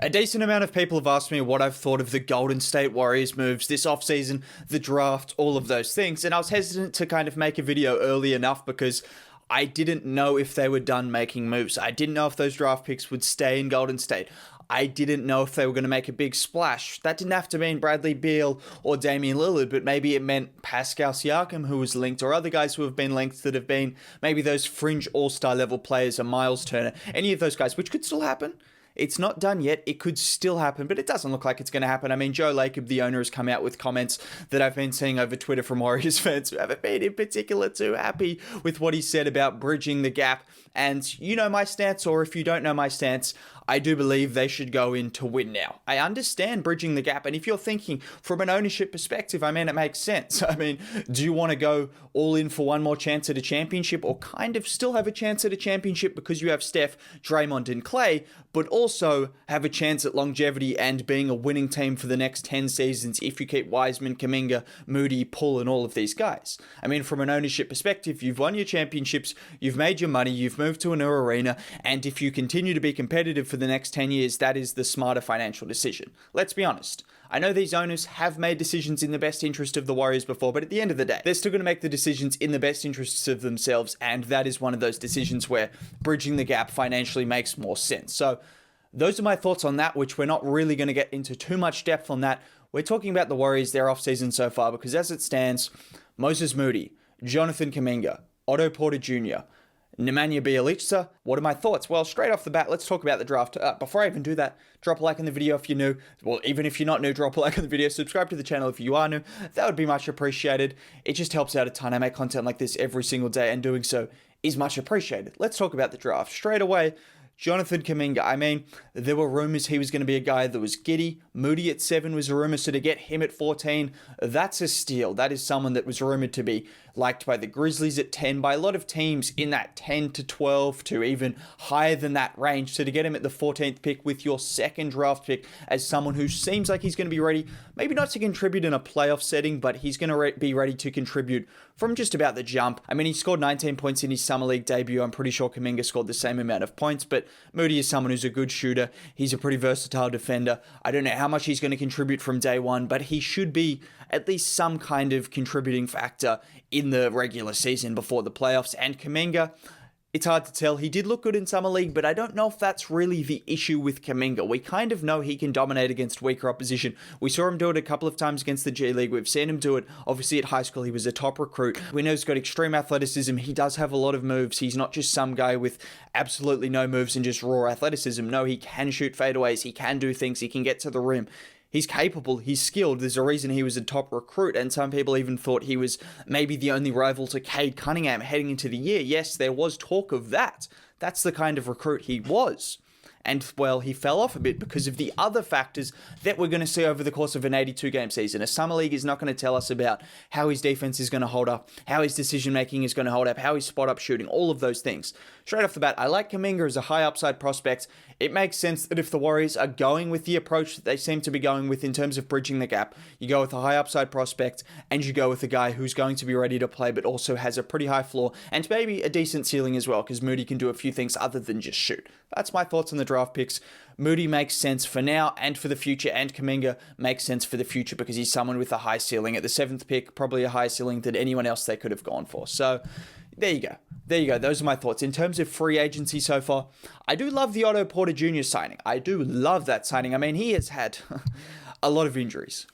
A decent amount of people have asked me what I've thought of the Golden State Warriors moves this offseason, the draft, all of those things, and I was hesitant to kind of make a video early enough because I didn't know if they were done making moves. I didn't know if those draft picks would stay in Golden State. I didn't know if they were going to make a big splash. That didn't have to mean Bradley Beal or Damian Lillard, but maybe it meant Pascal Siakam, who was linked, or other guys who have been linked that have been maybe those fringe all-star level players, a Miles Turner, any of those guys, which could still happen. It's not done yet. It could still happen, but it doesn't look like it's going to happen. I mean, Joe Lacob, the owner, has come out with comments that I've been seeing over Twitter from Warriors fans who haven't been in particular too happy with what he said about bridging the gap. And you know my stance, or if you don't know my stance, I do believe they should go in to win now. I understand bridging the gap, and if you're thinking from an ownership perspective, I mean, it makes sense. I mean, do you want to go all in for one more chance at a championship, or kind of still have a chance at a championship because you have Steph, Draymond, and Clay, but also have a chance at longevity and being a winning team for the next 10 seasons if you keep Wiseman, Kuminga, Moody, Poole, and all of these guys? I mean, from an ownership perspective, you've won your championships, you've made your money, you've moved to a new arena, and if you continue to be competitive for the next 10 years, that is the smarter financial decision. Let's be honest. I know these owners have made decisions in the best interest of the Warriors before, but at the end of the day, they're still going to make the decisions in the best interests of themselves, and that is one of those decisions where bridging the gap financially makes more sense. So those are my thoughts on that, which we're not really going to get into too much depth on that. We're talking about the Warriors, their offseason so far, because as it stands, Moses Moody, Jonathan Kuminga, Otto Porter Jr., Nemanja Bjelica. What are my thoughts? Well, straight off the bat, let's talk about the draft. Before I even do that, drop a like in the video if you're new. Well, even if you're not new, drop a like in the video. Subscribe to the channel if you are new. That would be much appreciated. It just helps out a ton. I make content like this every single day, and doing so is much appreciated. Let's talk about the draft. Straight away, Jonathan Kuminga. I mean, there were rumors he was going to be a guy that was giddy. Moody at 7 was a rumor, so to get him at 14, that's a steal. That is someone that was rumored to be liked by the Grizzlies at 10, by a lot of teams in that 10 to 12 to even higher than that range. So to get him at the 14th pick with your second draft pick as someone who seems like he's going to be ready, maybe not to contribute in a playoff setting, but he's going to be ready to contribute from just about the jump. I mean, he scored 19 points in his Summer League debut. I'm pretty sure Kuminga scored the same amount of points, but Moody is someone who's a good shooter. He's a pretty versatile defender. I don't know how much he's going to contribute from day one, but he should be at least some kind of contributing factor in the regular season before the playoffs. And Kuminga, it's hard to tell. He did look good in Summer League, but I don't know if that's really the issue with Kuminga. We kind of know he can dominate against weaker opposition. We saw him do it a couple of times against the G League. We've seen him do it, obviously, at high school. He was a top recruit. We know he's got extreme athleticism. He does have a lot of moves. He's not just some guy with absolutely no moves and just raw athleticism. No, he can shoot fadeaways. He can do things. He can get to the rim. He's capable, he's skilled. There's a reason he was a top recruit, and some people even thought he was maybe the only rival to Cade Cunningham heading into the year. Yes, there was talk of that. That's the kind of recruit he was. And, well, he fell off a bit because of the other factors that we're going to see over the course of an 82-game season. A Summer League is not going to tell us about how his defense is going to hold up, how his decision-making is going to hold up, how his spot-up shooting, all of those things. Straight off the bat, I like Kuminga as a high-upside prospect. It makes sense that if the Warriors are going with the approach that they seem to be going with in terms of bridging the gap, you go with a high-upside prospect, and you go with a guy who's going to be ready to play but also has a pretty high floor, and maybe a decent ceiling as well, because Moody can do a few things other than just shoot. That's my thoughts on the draft picks. Moody makes sense for now and for the future, and Kuminga makes sense for the future because he's someone with a high ceiling. At the 7th pick, probably a higher ceiling than anyone else they could have gone for. So there you go. There you go. Those are my thoughts. In terms of free agency so far, I do love the Otto Porter Jr. signing. I do love that signing. I mean, he has had a lot of injuries.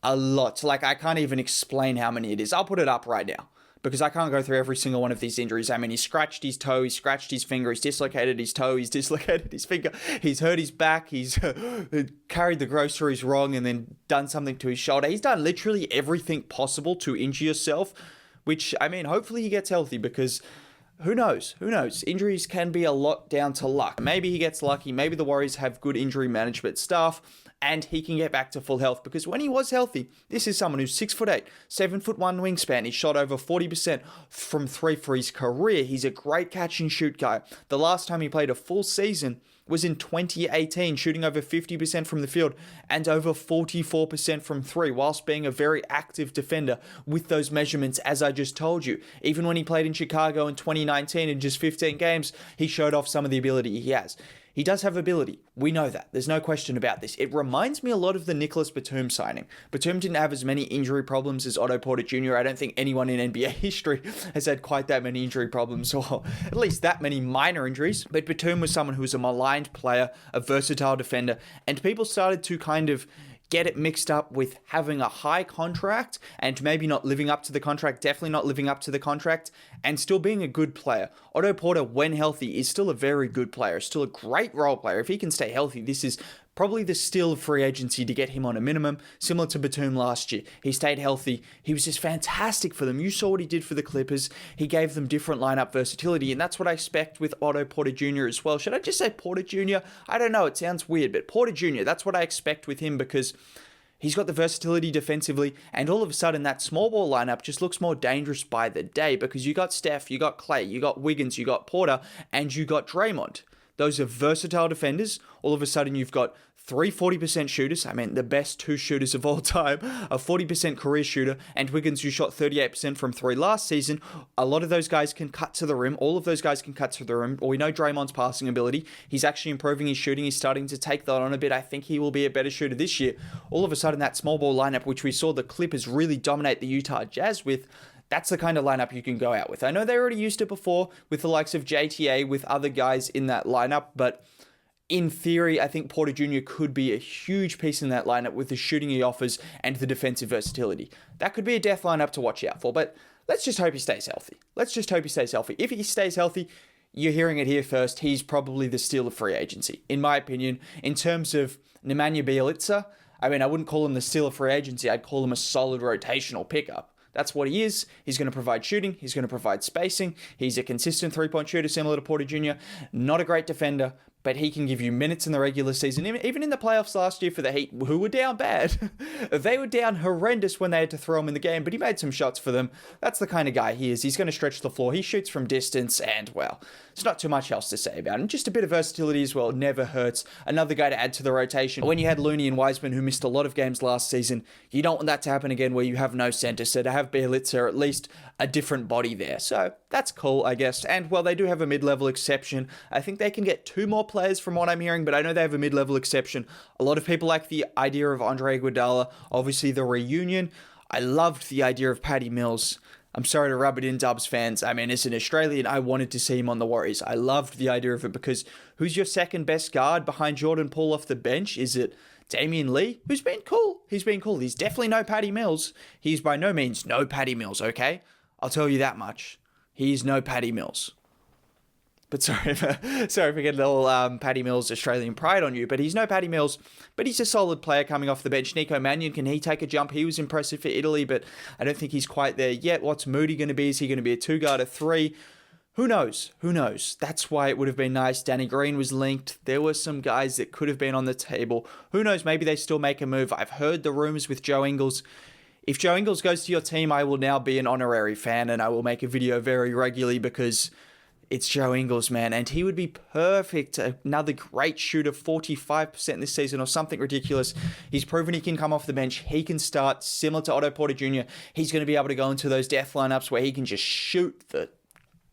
A lot. Like, I can't even explain how many it is. I'll put it up right now, because I can't go through every single one of these injuries. I mean, he scratched his toe, he scratched his finger, he's dislocated his toe, he's dislocated his finger, he's hurt his back, he's carried the groceries wrong and then done something to his shoulder. He's done literally everything possible to injure yourself, which, I mean, hopefully he gets healthy, because who knows? Who knows? Injuries can be a lot down to luck. Maybe he gets lucky. Maybe the Warriors have good injury management staff and he can get back to full health, because when he was healthy, this is someone who's 6'8", 7'1" wingspan. He shot over 40% from 3 for his career. He's a great catch and shoot guy. The last time he played a full season was in 2018, shooting over 50% from the field and over 44% from 3, whilst being a very active defender with those measurements, as I just told you. Even when he played in Chicago in 2019 in just 15 games, he showed off some of the ability he has. He does have ability. We know that. There's no question about this. It reminds me a lot of the Nicholas Batum signing. Batum didn't have as many injury problems as Otto Porter Jr. I don't think anyone in NBA history has had quite that many injury problems, or at least that many minor injuries. But Batum was someone who was a maligned player, a versatile defender, and people started to kind of get it mixed up with having a high contract and maybe not living up to the contract, definitely not living up to the contract, and still being a good player. Otto Porter, when healthy, is still a very good player, still a great role player. If he can stay healthy, this is probably the steal of free agency to get him on a minimum, similar to Batum last year. He stayed healthy. He was just fantastic for them. You saw what he did for the Clippers. He gave them different lineup versatility, and that's what I expect with Otto Porter Jr. as well. Should I just say Porter Jr.? I don't know. It sounds weird, but Porter Jr., that's what I expect with him because he's got the versatility defensively, and all of a sudden that small ball lineup just looks more dangerous by the day because you got Steph, you got Clay, you got Wiggins, you got Porter, and you got Draymond. Those are versatile defenders. All of a sudden you've got 40% shooters. I mean, the best two shooters of all time, a 40% career shooter, and Wiggins, who shot 38% from three last season. A lot of those guys can cut to the rim. All of those guys can cut to the rim. We know Draymond's passing ability. He's actually improving his shooting. He's starting to take that on a bit. I think he will be a better shooter this year. All of a sudden, that small ball lineup, which we saw the Clippers really dominate the Utah Jazz with, that's the kind of lineup you can go out with. I know they already used it before with the likes of JTA, with other guys in that lineup, but in theory, I think Porter Jr. could be a huge piece in that lineup with the shooting he offers and the defensive versatility. That could be a death lineup to watch out for, but let's just hope he stays healthy. If he stays healthy, you're hearing it here first, he's probably the steal of free agency. In my opinion, in terms of Nemanja Bjelica, I mean, I wouldn't call him the steal of free agency, I'd call him a solid rotational pickup. That's what he is. He's going to provide shooting. He's going to provide spacing. He's a consistent three-point shooter similar to Porter Jr. Not a great defender, but he can give you minutes in the regular season. Even in the playoffs last year for the Heat, who were down bad. They were down horrendous when they had to throw him in the game, but he made some shots for them. That's the kind of guy he is. He's going to stretch the floor. He shoots from distance, and, well, there's not too much else to say about him. Just a bit of versatility as well. Never hurts. Another guy to add to the rotation. When you had Looney and Wiseman, who missed a lot of games last season, you don't want that to happen again where you have no center. So to have Bjelica, at least a different body there. So that's cool, I guess. And, well, they do have a mid-level exception. I think they can get two more players from what I'm hearing, but I know they have a mid-level exception. A lot of people like the idea of Andre Iguodala, obviously the reunion. I loved the idea of Patty Mills. I'm sorry to rub it in, Dubs fans. I mean, as an Australian, I wanted to see him on the Warriors. I loved the idea of it because who's your second best guard behind Jordan Poole off the bench? Is it Damian Lee, who's been cool? He's definitely no Patty Mills. He's by no means no Patty Mills, okay? I'll tell you that much. He's no Patty Mills. But sorry for getting a little Patty Mills Australian pride on you, but he's no Patty Mills, but he's a solid player coming off the bench. Nico Mannion, can he take a jump? He was impressive for Italy, but I don't think he's quite there yet. What's Moody going to be? Is he going to be a two-guard, a three? Who knows? That's why it would have been nice. Danny Green was linked. There were some guys that could have been on the table. Who knows? Maybe they still make a move. I've heard the rumors with Joe Ingles. If Joe Ingles goes to your team, I will now be an honorary fan and I will make a video very regularly because it's Joe Ingles, man, and he would be perfect. Another great shooter, 45% this season or something ridiculous. He's proven he can come off the bench. He can start, similar to Otto Porter Jr. He's going to be able to go into those death lineups where he can just shoot the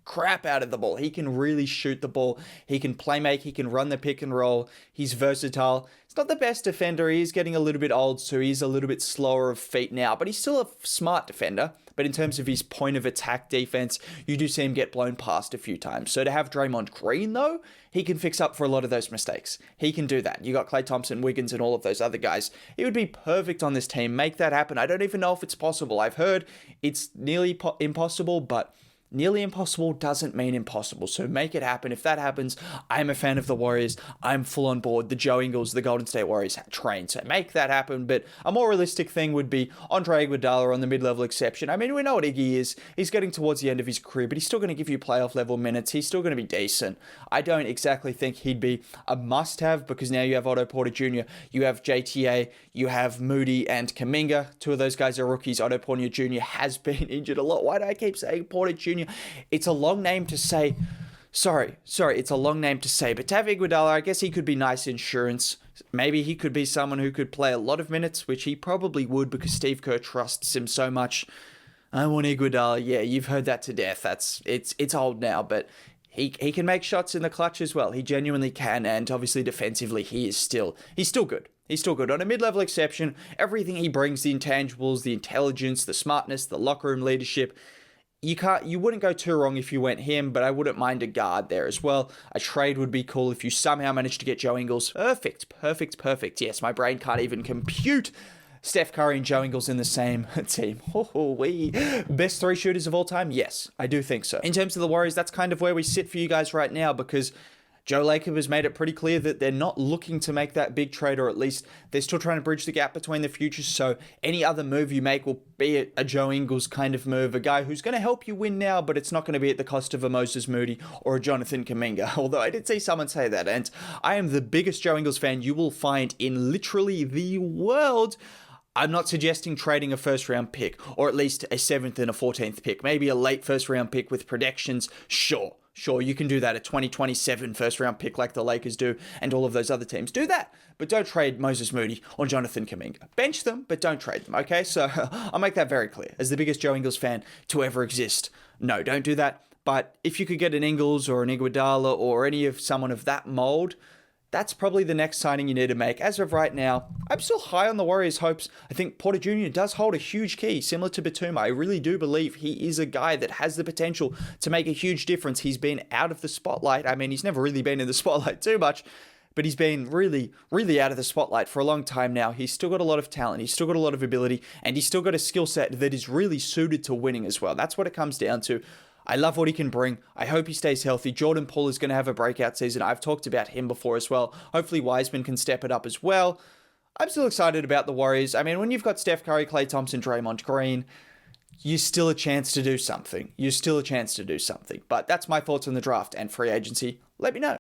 crap out of the ball. He can really shoot the ball. He can play make. He can run the pick and roll. He's versatile. He's not the best defender. He is getting a little bit old, so he's a little bit slower of feet now, but he's still a smart defender. But in terms of his point of attack defense, you do see him get blown past a few times. So to have Draymond Green, though, he can fix up for a lot of those mistakes. He can do that. You got Klay Thompson, Wiggins, and all of those other guys. He would be perfect on this team. Make that happen. I don't even know if it's possible. I've heard it's nearly impossible, but nearly impossible doesn't mean impossible, so make it happen. If that happens, I'm a fan of the Warriors. I'm full on board the Joe Ingles, the Golden State Warriors train, so make that happen. But a more realistic thing would be Andre Iguodala on the mid-level exception. I mean, we know what Iggy is. He's getting towards the end of his career, but he's still going to give you playoff-level minutes. He's still going to be decent. I don't exactly think he'd be a must-have because now you have Otto Porter Jr., you have JTA, you have Moody and Kuminga. Two of those guys are rookies. Otto Porter Jr. has been injured a lot. Why do I keep saying Porter Jr.? It's a long name to say. Sorry, it's a long name to say. But to have Iguodala, I guess he could be nice insurance. Maybe he could be someone who could play a lot of minutes, which he probably would because Steve Kerr trusts him so much. I want Iguodala. Yeah, you've heard that to death. It's old now, but he can make shots in the clutch as well. He genuinely can, and obviously defensively, he's still good. He's still good. On a mid-level exception, everything he brings, the intangibles, the intelligence, the smartness, the locker room leadership, you wouldn't go too wrong if you went him, but I wouldn't mind a guard there as well. A trade would be cool if you somehow managed to get Joe Ingles. Perfect. Yes, my brain can't even compute Steph Curry and Joe Ingles in the same team. Best 3 shooters of all time? Yes, I do think so. In terms of the Warriors, that's kind of where we sit for you guys right now, because Joe Lacob has made it pretty clear that they're not looking to make that big trade, or at least they're still trying to bridge the gap between the futures. So any other move you make will be a Joe Ingles kind of move, a guy who's going to help you win now, but it's not going to be at the cost of a Moses Moody or a Jonathan Kuminga. Although I did see someone say that, and I am the biggest Joe Ingles fan you will find in literally the world. I'm not suggesting trading a first-round pick, or at least a 7th and a 14th pick. Maybe a late first-round pick with protections, sure, you can do that. A 2027 first-round pick like the Lakers do, and all of those other teams. Do that, but don't trade Moses Moody or Jonathan Kuminga. Bench them, but don't trade them, okay? So I'll make that very clear. As the biggest Joe Ingles fan to ever exist, no, don't do that. But if you could get an Ingles or an Iguodala or someone of that mold, that's probably the next signing you need to make. As of right now, I'm still high on the Warriors' hopes. I think Porter Jr. does hold a huge key, similar to Batum. I really do believe he is a guy that has the potential to make a huge difference. He's been out of the spotlight. I mean, he's never really been in the spotlight too much, but he's been really out of the spotlight for a long time now. He's still got a lot of talent. He's still got a lot of ability, and he's still got a skill set that is really suited to winning as well. That's what it comes down to. I love what he can bring. I hope he stays healthy. Jordan Poole is going to have a breakout season. I've talked about him before as well. Hopefully Wiseman can step it up as well. I'm still excited about the Warriors. I mean, when you've got Steph Curry, Klay Thompson, Draymond Green, you're still a chance to do something. But that's my thoughts on the draft and free agency. Let me know.